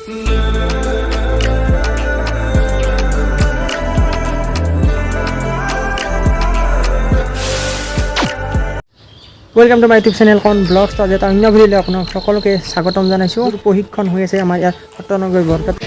Welcome to my YouTube channel ষণ‑‑ব্লগছ। আজি এটা অন্য ভিডিঅ'লৈ আপোনাক সকলোকে স্বাগতম জনাইছোঁ। প্ৰশিক্ষণ হৈ আছে আমাৰ ইয়াত সত্ৰনগৰ বৰপেটা।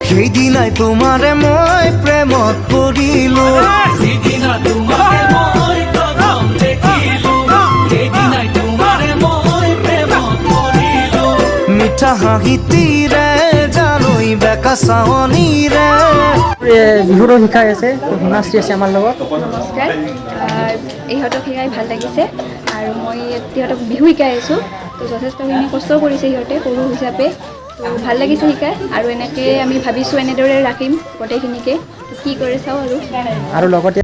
সেইদিনাই তোমারে মই প্রেমত পড়িলো, সেইদিনা তোমারে মই প্রথম দেখিলো, সেইদিনাই তোমারে মই প্রেমত পড়িলো। মিঠা হাঁহিতিৰে জানৈ বেকা চাৱনীৰে বিহুৰো শিকাই আছে, নাচি আছে আমাৰ লগত। নমস্কাৰ, ইহঁতক শিকাই ভাল লাগিছে আৰু মই ইহঁতক বিহু শিকাই আছোঁ। তো যথেষ্টখিনি কষ্ট কৰিছে সিহঁতে সৰু হিচাপে, তো ভাল লাগিছে শিকাই। আৰু এনেকৈ আমি ভাবিছোঁ এনেদৰে ৰাখিম গোটেইখিনিকে। কি কৰে চাওঁ আৰু লগতে